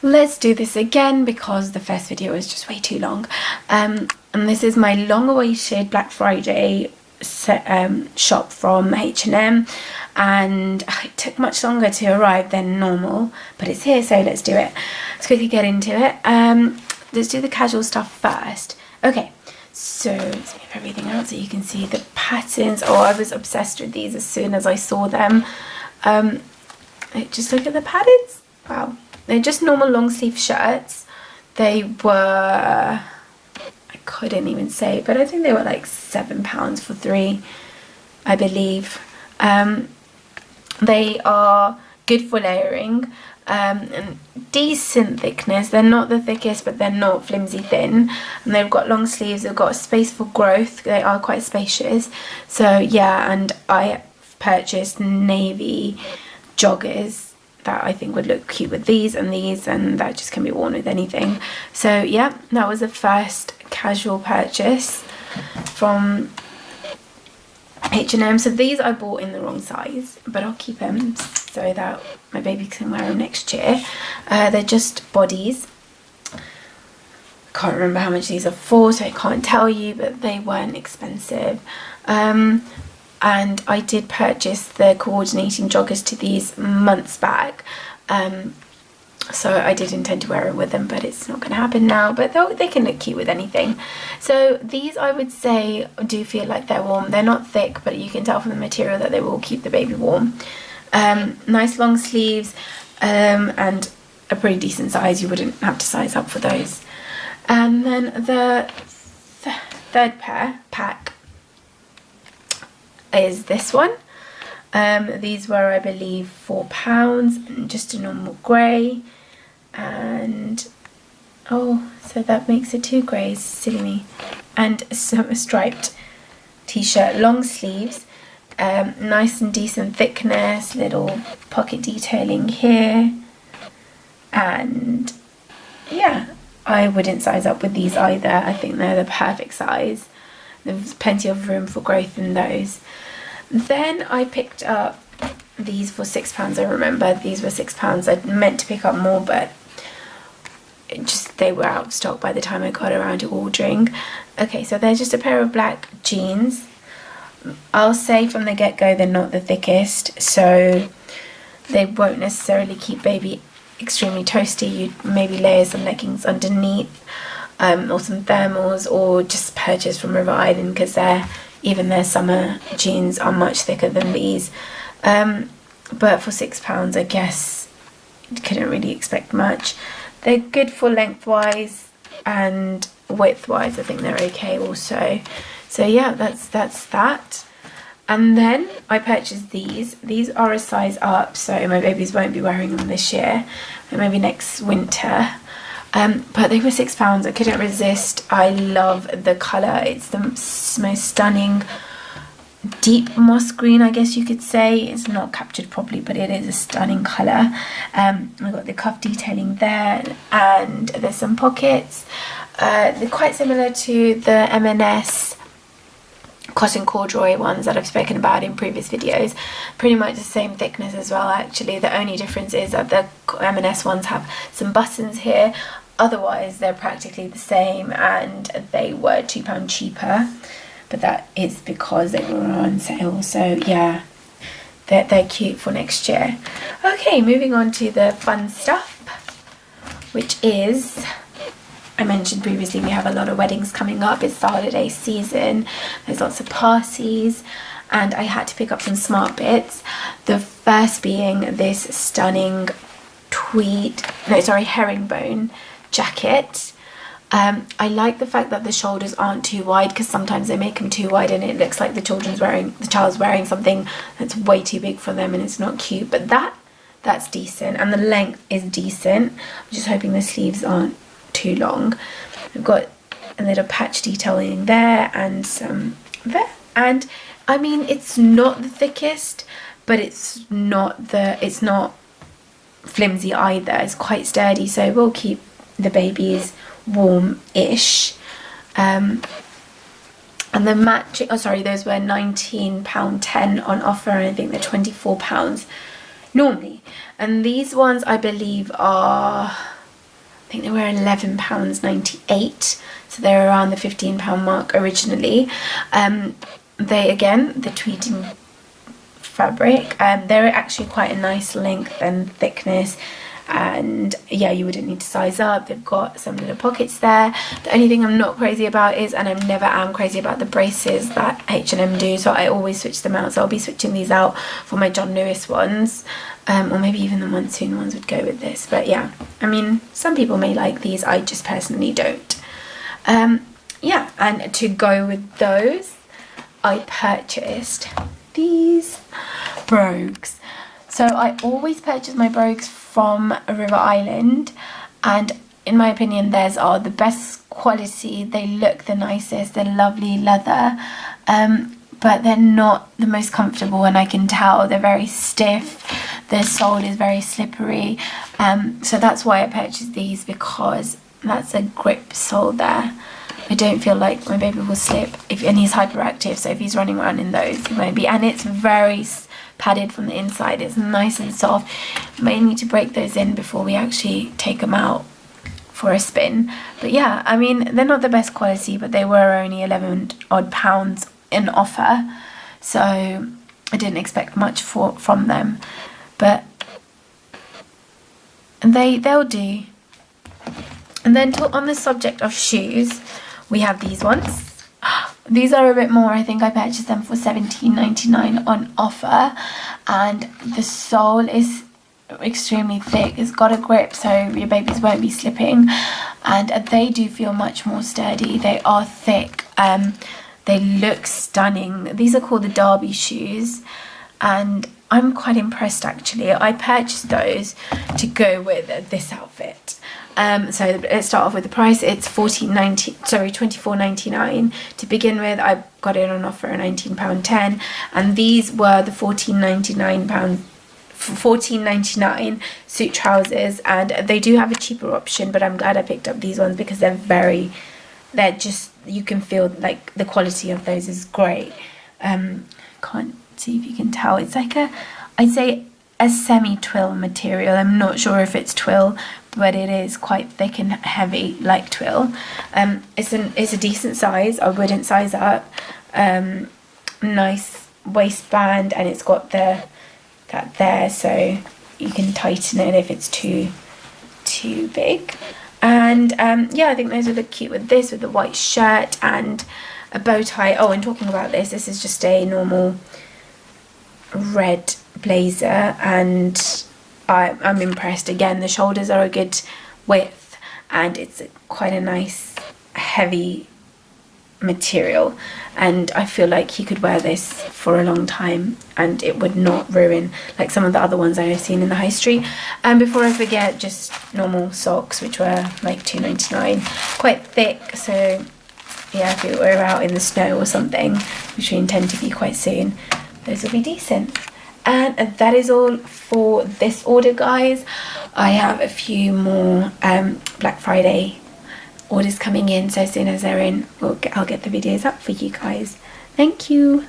let's do this again because the first video was just way too long. And this is my long-awaited Black Friday shop from H&M, and it took much longer to arrive than normal, but it's here, so let's do it. Let's quickly get into it. Let's do the casual stuff first. Okay, so let's move everything out so you can see the patterns. Oh, I was obsessed with these as soon as I saw them. Just look at the patterns. Wow, they're just normal long sleeve shirts. They were, I couldn't even say, but I think they were like £7 for 3, I believe. They are good for layering, and decent thickness. They're not the thickest, but they're not flimsy thin, and they've got long sleeves. They've got space for growth. They are quite spacious. So yeah, and I purchased navy joggers that I think would look cute with these, and that just can be worn with anything. So yeah, that was the first casual purchase from H&M. So these I bought in the wrong size, but I'll keep them so that my baby can wear them next year. They're just bodies. Can't remember how much these are for, so I can't tell you, but they weren't expensive. And I did purchase the coordinating joggers to these months back, so I did intend to wear it with them, but it's not going to happen now. But they can look cute with anything. So these, I would say, do feel like they're warm. They're not thick, but you can tell from the material that they will keep the baby warm. Nice long sleeves, and a pretty decent size. You wouldn't have to size up for those. And then the third pack is this one. These were, I believe, £4, and just a normal grey, and oh, so that makes it 2 greys, silly me, and some striped t-shirt, long sleeves, nice and decent thickness, little pocket detailing here, and yeah, I wouldn't size up with these either. I think they're the perfect size. There's plenty of room for growth in those. Then I picked up these for £6. I remember these were £6. I meant to pick up more, but they were out of stock by the time I got around to ordering. Okay, so they're just a pair of black jeans. I'll say from the get-go they're not the thickest, so they won't necessarily keep baby extremely toasty. You'd maybe layer some leggings underneath, or some thermals, or just purchase from River Island, because even their summer jeans are much thicker than these. But for £6, I guess you couldn't really expect much. They're good for lengthwise and widthwise. I think they're okay also. So yeah, that's that. And then I purchased these. These are a size up, so my babies won't be wearing them this year, and maybe next winter. But they were £6. I couldn't resist. I love the colour. It's the most stunning deep moss green, I guess you could say. It's not captured properly, but it is a stunning colour. I've got the cuff detailing there, and there's some pockets. They're quite similar to the M&S cotton corduroy ones that I've spoken about in previous videos. Pretty much the same thickness as well, actually. The only difference is that the M&S ones have some buttons here. Otherwise they're practically the same, and they were £2 cheaper, but that is because they were on sale. So yeah, they're cute for next year. Okay, moving on to the fun stuff, which is, I mentioned previously, we have a lot of weddings coming up. It's the holiday season, there's lots of parties, and I had to pick up some smart bits. The first being this stunning herringbone jacket. I like the fact that the shoulders aren't too wide, because sometimes they make them too wide and it looks like the child's wearing something that's way too big for them, and it's not cute. But that's decent, and the length is decent. I'm just hoping the sleeves aren't too long. We've got a little patch detailing there and some there, and I mean, it's not the thickest, but it's not flimsy either. It's quite sturdy, so we'll keep the babies warm-ish. And the matching, those were £19.10 on offer, and I think they're £24 normally. And these ones I believe are I think they were £11.98, so they were around the £15 mark originally. They, again, the tweeding fabric, they're actually quite a nice length and thickness, and yeah, you wouldn't need to size up. They've got some little pockets there. The only thing I'm not crazy about is, and I never am crazy about, the braces that H&M do, so I always switch them out. So I'll be switching these out for my John Lewis ones, or maybe even the Monsoon ones would go with this. But yeah, I mean, some people may like these, I just personally don't. Yeah, and to go with those, I purchased these brogues. So I always purchase my brogues from River Island, and in my opinion theirs are the best quality. They look the nicest, they're lovely leather, but they're not the most comfortable, and I can tell they're very stiff. The sole is very slippery, so that's why I purchased these, because that's a grip sole there. I don't feel like my baby will slip, and he's hyperactive, so if he's running around in those, he won't be. And it's very padded from the inside, it's nice and soft. May need to break those in before we actually take them out for a spin. But yeah, I mean, they're not the best quality, but they were only £11 odd in offer, so I didn't expect much from them, but they'll do. And then on the subject of shoes, we have these ones. These are a bit more. I think I purchased them for £17.99 on offer, and the sole is extremely thick. It's got a grip, so your babies won't be slipping, and they do feel much more sturdy. They are thick. They look stunning. These are called the Derby shoes, and I'm quite impressed actually. I purchased those to go with this outfit. So let's start off with the price. It's £24.99 to begin with. I got it on offer at £19.10, and these were the £14.99 suit trousers, and they do have a cheaper option, but I'm glad I picked up these ones because they're just, you can feel like the quality of those is great. Can't see if you can tell. It's like I'd say a semi-twill material. I'm not sure if it's twill, but it is quite thick and heavy like twill. It's a decent size. I wouldn't size up. Nice waistband, and it's got that there, so you can tighten it if it's too big. And yeah, I think those would look cute with this, with the white shirt and a bow tie. Oh, and talking about this is just a normal red blazer, and I'm impressed. Again, the shoulders are a good width, and it's quite a nice heavy material, and I feel like he could wear this for a long time and it would not ruin like some of the other ones I have seen in the high street. And before I forget, just normal socks, which were like £2.99, quite thick, so yeah, if we were out in the snow or something, which we intend to be quite soon, those will be decent. And that is all for this order, guys. I have a few more Black Friday orders coming in, so as soon as they're in, I'll get the videos up for you guys. Thank you.